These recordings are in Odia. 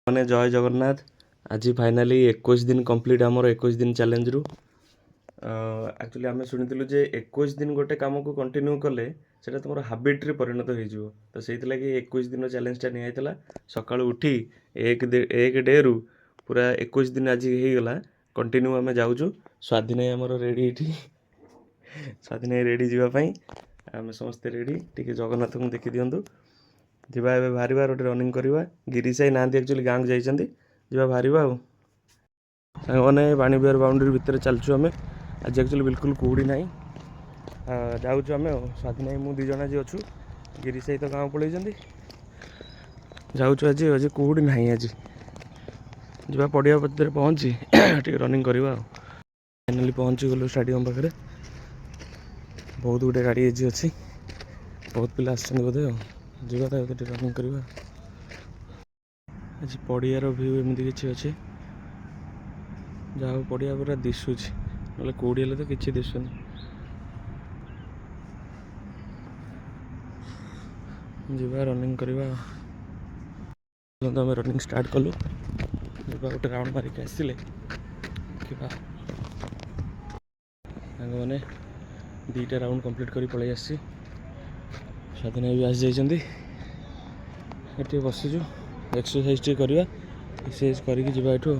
ମାନେ ଜୟ ଜଗନ୍ନାଥ। ଆଜି ଫାଇନାଲି 21 ଦିନ କମ୍ପ୍ଲିଟ୍ ଆମର 21 ଦିନ ଚ୍ୟାଲେଞ୍ଜରୁ। ଆକ୍ଚୁଆଲି ଆମେ ଶୁଣିଥିଲୁ ଯେ 21 ଦିନ ଗୋଟେ କାମକୁ କଣ୍ଟିନ୍ୟୁ କଲେ ସେଇଟା ତୁମର ହାବିଟ୍ରେ ପରିଣତ ହେଇଯିବ। ତ ସେଇଥିଲାଗି 21 ଦିନ ଚ୍ୟାଲେଞ୍ଜଟା ନିଆଯାଇଥିଲା। ସକାଳୁ ଉଠି ଏକ ଡେରୁ ପୁରା 21 ଦିନ ଆଜି ହେଇଗଲା କଣ୍ଟିନ୍ୟୁ ଆମେ ଯାଉଛୁ। ସ୍ୱାଧୀନ ଆମର ରେଡ଼ି ଏଠି, ସ୍ୱାଧୀନ ରେଡ଼ି ଯିବା ପାଇଁ। ଆମେ ସମସ୍ତେ ରେଡ଼ି। ଟିକେ ଜଗନ୍ନାଥଙ୍କୁ ଦେଖିଦିଅନ୍ତୁ। ଯିବା ଏବେ ବାହାରିବା, ଗୋଟେ ରନିଂ କରିବା। ଗିରିଶ ଭାଇ ନାହାନ୍ତି, ଆକ୍ଚୁଆଲି ଗାଁକୁ ଯାଇଛନ୍ତି। ଯିବା ବାହାରିବା ଆଉ। ସାଙ୍ଗମାନେ ବାଣୀବିହାର ବାଉଣ୍ଡରୀ ଭିତରେ ଚାଲିଛୁ ଆମେ। ଆଜି ଆକ୍ଚୁଆଲି ବିଲକୁଲ କୁହୁଡ଼ି ନାହିଁ। ଯାଉଛୁ ଆମେ ଆଉ। ସ୍ୱାଧୀନ ଭାଇ ମୁଁ 2 ଜଣ ଆଜି ଅଛୁ। ଗିରିଶ ଭାଇ ତ ଗାଁ ପଳେଇଛନ୍ତି। ଯାଉଛୁ ଆଜି କୁହୁଡ଼ି ନାହିଁ। ଆଜି ଯିବା ପଡ଼ିଆ ଭିତରେ ପହଞ୍ଚି ଟିକେ ରନିଂ କରିବା ଆଉ। ଫାଇନାଲି ପହଞ୍ଚିଗଲୁ ଷ୍ଟାଡ଼ିୟମ୍ ପାଖରେ। ବହୁତ ଗୁଡ଼ିଏ ଗାଡ଼ି ଆଜି ଅଛି, ବହୁତ ପିଲା ଆସିଛନ୍ତି ବୋଧେ ଆଉ। ଯିବା ତା ଭିତରେ ଟିକେ ରନିଂ କରିବା। ଆଜି ପଡ଼ିଆର ଭ୍ୟୁ ଏମିତି କିଛି ଅଛି। ଯାହା ହଉ ପଡ଼ିଆ ପୁରା ଦିଶୁଛି, ନହେଲେ କେଉଁଠି ହେଲେ ତ କିଛି ଦିଶୁନି। ଯିବା ରନିଂ କରିବା। ଆମେ ରନିଂ ଷ୍ଟାର୍ଟ କଲୁ। ଯିବା ଗୋଟେ ରାଉଣ୍ଡ ମାରିକି ଆସିଲେ ଦେଖିବା। ସାଙ୍ଗମାନେ 2ଟା ରାଉଣ୍ଡ କମ୍ପ୍ଲିଟ୍ କରି ପଳେଇ ଆସିଛି। ସ୍ୱାଧୀନ ବି ଆସିଯାଇଛନ୍ତି। ଏଠି ବସିଛୁ, ଏକ୍ସରସାଇଜ୍ ଟିକେ କରିବା। ଏକ୍ସରସାଇଜ୍ କରିକି ଯିବା ଏଠୁ।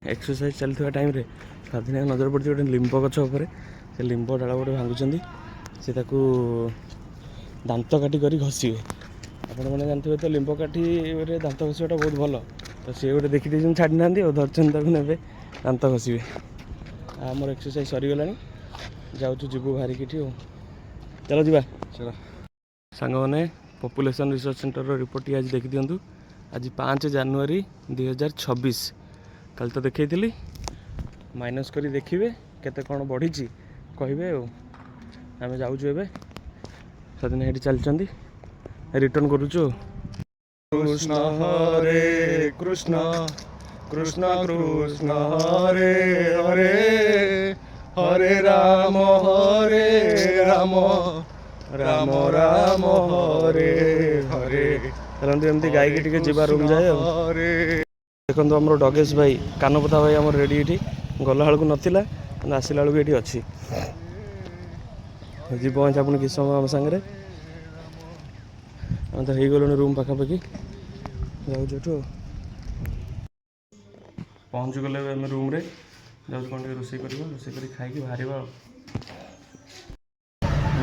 ଏକ୍ସରସାଇଜ୍ ଚାଲିଥିବା ଟାଇମ୍ରେ ସ୍ୱାଧୀନ ନଜର ପଡ଼ିଛି ଗୋଟେ ଲିମ୍ବ ଗଛ ଉପରେ। ସେ ଲିମ୍ବ ଡାଳ ଗୋଟେ ଭାଙ୍ଗୁଛନ୍ତି। ସେ ତାକୁ ଦାନ୍ତ କାଠି କରି ଘଷିବେ। ଆପଣମାନେ ଜାଣିଥିବେ ତ ଲିମ୍ବ କାଠିରେ ଦାନ୍ତ ଘଷିବାଟା ବହୁତ ଭଲ। ତ ସିଏ ଗୋଟେ ଦେଖିଦେଇଛନ୍ତି, ଛାଡ଼ିନାହାନ୍ତି ଆଉ, ଧରିଛନ୍ତି ତାକୁ ନେବେ ଦାନ୍ତ ଘଷିବେ। ଆମର ଏକ୍ସରସାଇଜ୍ ସରିଗଲାଣି, ଯାଉଛୁ ଯିବୁ ବାହାରିକି ଏଠି ଆଉ। ଚାଲ ଯିବା। ଚାଲ ସାଙ୍ଗମାନେ, ପପୁଲେସନ୍ ରିସର୍ଚ୍ଚ ସେଣ୍ଟରର ରିପୋର୍ଟଟି ଆଜି ଦେଖିଦିଅନ୍ତୁ। ଆଜି 5 ଜାନୁଆରୀ 2026। କାଲି ତ ଦେଖେଇଥିଲି, ମାଇନସ୍ କରି ଦେଖିବେ କେତେ କ'ଣ ବଢ଼ିଛି କହିବେ ଆଉ। ଆମେ ଯାଉଛୁ ଏବେ। ସ୍ୱାଧୀନ ଏଠି ଚାଲିଛନ୍ତି, ରିଟର୍ଣ୍ଣ କରୁଛୁ ଆଉ। କୃଷ୍ଣ ହରେ କୃଷ୍ଣ କୃଷ୍ଣ କୃଷ୍ଣ ହରେ ହରେ, ହରେ ରାମ ରାମ ରାମ ହରେ ହରେ। ଚାଲନ୍ତୁ ଏମିତି ଗାଇକି ଟିକେ ଯିବା ରୁମ୍ ଯାଏ ଆଉ। ଦେଖନ୍ତୁ ଆମର ଡଗେଶ ଭାଇ, କାନପତା ଭାଇ ଆମର ରେଡ଼ି ଏଠି। ଗଲାବେଳକୁ ନଥିଲା କିନ୍ତୁ ଆସିଲା ବେଳକୁ ଏଠି ଅଛି। ଯିବ ପୁଣି କିଛି ସମୟ ଆମ ସାଙ୍ଗରେ। ଆମେ ତ ହେଇଗଲୁଣି ରୁମ୍ ପାଖାପାଖି, ଯାଉଛୁ ଏଠୁ ଆଉ। ପହଞ୍ଚିଗଲେ ଏବେ ଆମେ ରୁମ୍ରେ। ଯାଉଛୁ କ'ଣ ଟିକେ ରୋଷେଇ କରିବା, ରୋଷେଇ କରି ଖାଇକି ବାହାରିବା ଆଉ।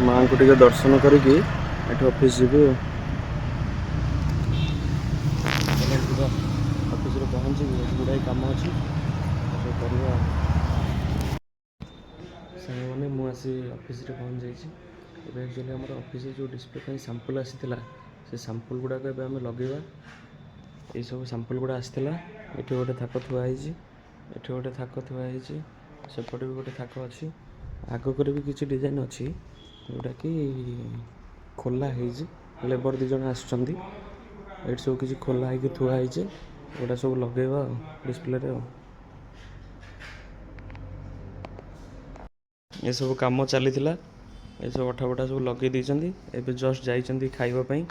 ମାଆଙ୍କୁ ଟିକେ ଦର୍ଶନ କରିକି ଏଠୁ ଅଫିସ୍ ଯିବୁ ଆଉ। ଯିବା ଅଫିସ୍ରେ ପହଞ୍ଚିକି ଏଠି ଗୁଡ଼ାଏ କାମ ଅଛି, ସବୁ କରିବା ଆଉ। ସାଙ୍ଗମାନେ ମୁଁ ଆସି ଅଫିସ୍ରେ ପହଞ୍ଚି ଯାଇଛି। ଏବେ ଆକ୍ଚୁଆଲି ଆମର ଅଫିସ୍ରେ ଯେଉଁ ଡିସ୍ପ୍ଲେ ପାଇଁ ସାମ୍ପଲ୍ ଆସିଥିଲା, ସେ ସାମ୍ପଲ୍ ଗୁଡ଼ାକ ଏବେ ଆମେ ଲଗେଇବା। ଏଇସବୁ ସାମ୍ପଲ୍ ଗୁଡ଼ା ଆସିଥିଲା। ଏଠି ଗୋଟେ ଥାକ ଥୁଆ ହେଇଛି, ଏଠି ଗୋଟେ ଥାକ ଥୁଆ ହେଇଛି, ସେପଟେ ବି ଗୋଟେ ଥାକ ଅଛି। ଆଗକରେ ବି କିଛି ଡିଜାଇନ୍ ଅଛି ଯେଉଁଟାକି ଖୋଲା ହେଇଛି। ଲେବର୍ 2 ଜଣ ଆସିଛନ୍ତି। ଏଇଠି ସବୁ କିଛି ଖୋଲା ହେଇକି ଥୁଆ ହେଇଛି। ଏଗୁଡ଼ା ସବୁ ଲଗେଇବା ଆଉ ଡିସ୍ପ୍ଲେରେ ଆଉ। ଏସବୁ କାମ ଚାଲିଥିଲା, ଏସବୁ ଅଠାବଟା ସବୁ ଲଗେଇ ଦେଇଛନ୍ତି। ଏବେ ଜଷ୍ଟ ଯାଇଛନ୍ତି ଖାଇବା ପାଇଁ।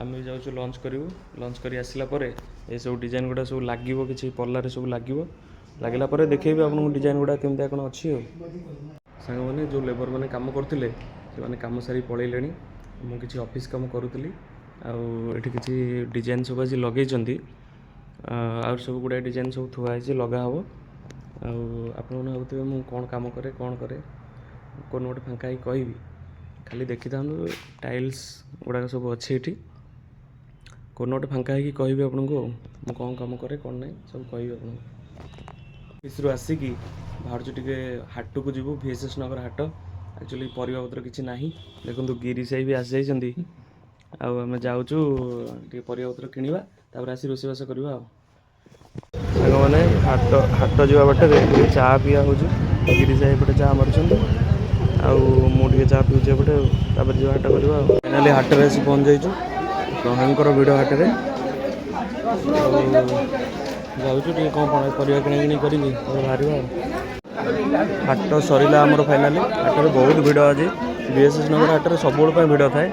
ଆମେ ବି ଯାଉଛୁ ଲଞ୍ଚ କରିବୁ। ଲଞ୍ଚ କରି ଆସିଲା ପରେ ଏସବୁ ଡିଜାଇନ୍ ଗୁଡ଼ା ସବୁ ଲାଗିବ, କିଛି ପଲ୍ଲାରେ ସବୁ ଲାଗିବ। ଲାଗିଲା ପରେ ଦେଖେଇବି ଆପଣଙ୍କୁ ଡିଜାଇନ୍ ଗୁଡ଼ା କେମିତିଆ କ'ଣ ଅଛି ଆଉ। ସାଙ୍ଗମାନେ ଯେଉଁ ଲେବର୍ ମାନେ କାମ କରୁଥିଲେ ସେମାନେ କାମ ସାରି ପଳେଇଲେଣି। ମୁଁ କିଛି ଅଫିସ୍ କାମ କରୁଥିଲି। ଆଉ ଏଠି କିଛି ଡିଜାଇନ୍ ସବୁ ଆଜି ଲଗେଇଛନ୍ତି। ଆଉ ସବୁ ଗୁଡ଼ାଏ ଡିଜାଇନ୍ ସବୁ ଥୁଆ ହେଇଛି, ଲଗା ହେବ। ଆଉ ଆପଣମାନେ ଭାବୁଥିବେ ମୁଁ କ'ଣ କାମ କରେ, କ'ଣ କରେ। କ'ଣ ଗୋଟେ ଫାଙ୍କା ହେଇକି କହିବି, ଖାଲି ଦେଖିଥାନ୍ତୁ। ଟାଇଲ୍ସ ଗୁଡ଼ାକ ସବୁ ଅଛି ଏଠି। କ'ଣ ଗୋଟେ ଫାଙ୍କା ହେଇକି କହିବି ଆପଣଙ୍କୁ ଆଉ। ମୁଁ କ'ଣ କାମ କରେ, କ'ଣ ନାହିଁ ସବୁ କହିବି ଆପଣଙ୍କୁ। ଅଫିସ୍ରୁ ଆସିକି ବାହାରୁଛୁ ଟିକେ ହାଟକୁ ଯିବୁ, VSS ନଗର ହାଟ। ଆକ୍ଚୁଆଲି ପରିବାପତ୍ର କିଛି ନାହିଁ। ଦେଖନ୍ତୁ ଗିରିଶ ଭାଇ ବି ଆସିଯାଇଛନ୍ତି। ଆଉ ଆମେ ଯାଉଛୁ ଟିକେ ପରିବାପତ୍ର କିଣିବା, ତାପରେ ଆସି ରୋଷେଇବାସ କରିବା ଆଉ। ସାଙ୍ଗମାନେ ହାଟ ଯିବା ବାଟରେ ଟିକେ ଚା ପିଆ ହେଉଛି। ଗିରିଶ ଭାଇ ଏପଟେ ଚା ମାରୁଛନ୍ତି, ଆଉ ମୁଁ ଟିକେ ଚା ପିଉଛି ଏପଟେ ଆଉ। ତାପରେ ଯିବା ହାଟ କରିବା ଆଉ। ଫାଇନାଲି ହାଟରେ ଆସି ପହଞ୍ଚି ଯାଇଛୁ, ଭୟଙ୍କର ଭିଡ଼ ହାଟରେ। ଯାଉଛୁ ଟିକେ କ'ଣ ପରିବା କିଣାକିଣି କରିକି ତାପରେ ବାହାରିବା ଆଉ। ହାଟ ସରିଲା ଆମର ଫାଇନାଲି। ହାଟରେ ବହୁତ ଭିଡ଼ ଆଜି। VSS ନଗର ହାଟରେ ସବୁବେଳେ ପାଇଁ ଭିଡ଼ ଥାଏ।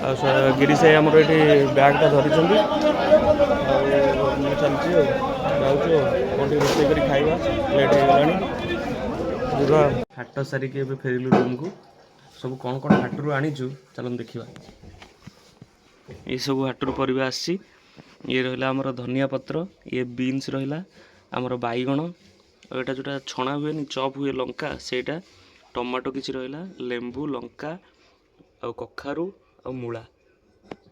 ଆଉ ଗିରିଶ ଭାଇ ଆମର ଏଠି ବ୍ୟାଗ୍ଟା ଧରିଛନ୍ତି। ଆଉ ଚାଲିଛି ଆଉ ଯାଉଛୁ କ'ଣ ଟିକେ ରୋଷେଇ କରି ଖାଇବା ଲେଟ୍ ହେଇଗଲାଣି ଯିବା। ହାଟ ସାରିକି ଏବେ ଫେରିଲୁ ରୁମ୍କୁ। ସବୁ କ'ଣ କ'ଣ ହାଟରୁ ଆଣିଛୁ ଚାଲନ୍ତୁ ଦେଖିବା। ଏଇସବୁ ହାଟରୁ ପରିବା ଆସିଛି। ଇଏ ରହିଲା ଆମର ଧନିଆ ପତ୍ର, ଇଏ ବିନ୍ସ ରହିଲା, ଆମର ବାଇଗଣ, ଆଉ ଏଇଟା ଯେଉଁଟା ଛଣା ହୁଏନି ଚପ୍ ହୁଏ ଲଙ୍କା ସେଇଟା, ଟମାଟୋ କିଛି ରହିଲା, ଲେମ୍ବୁ, ଲଙ୍କା ଆଉ କଖାରୁ ଆଉ ମୂଳା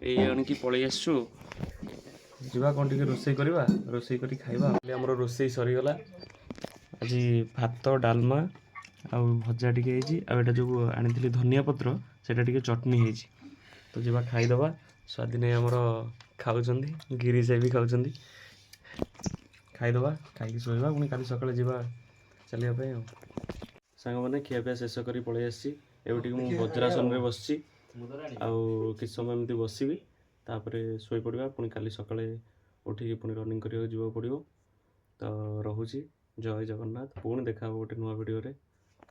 ଏଇ ଆଣିକି ପଳେଇ ଆସିଛୁ। ଯିବା କ'ଣ ଟିକେ ରୋଷେଇ କରିବା, ରୋଷେଇ କରି ଖାଇବା। ଆମର ରୋଷେଇ ସରିଗଲା। ଆଜି ଭାତ, ଡାଲମା ଆଉ ଭଜା ଟିକେ ହେଇଛି, ଆଉ ଏଇଟା ଯେଉଁ ଆଣିଥିଲି ଧନିଆ ପତ୍ର ସେଇଟା ଟିକେ ଚଟଣି ହେଇଛି। ତ ଯିବା ଖାଇଦେବା। ସ୍ୱାଦିନେ ଆମର ଖାଉଛନ୍ତି, ଗିରିଶ ବି ଖାଉଛନ୍ତି। ଖାଇଦେବା, ଖାଇକି ଶୋଇବା, ପୁଣି କାଲି ସକାଳେ ଯିବା ଚାଲିବା ପାଇଁ ଆଉ। ସାଙ୍ଗମାନେ ଖିଆପିଆ ଶେଷ କରି ପଳେଇ ଆସିଛି। ଏବେ ଟିକେ ମୁଁ ବଜ୍ରାସନରେ ବସିଛି, ଆଉ କିଛି ସମୟ ଏମିତି ବସିବି, ତାପରେ ଶୋଇପଡ଼ିବା। ପୁଣି କାଲି ସକାଳେ ଉଠିକି ପୁଣି ରନିଂ କରିବାକୁ ଯିବାକୁ ପଡ଼ିବ। ତ ରହୁଛି, ଜୟ ଜଗନ୍ନାଥ। ପୁଣି ଦେଖା ହେବ ଗୋଟେ ନୂଆ ଭିଡ଼ିଓରେ।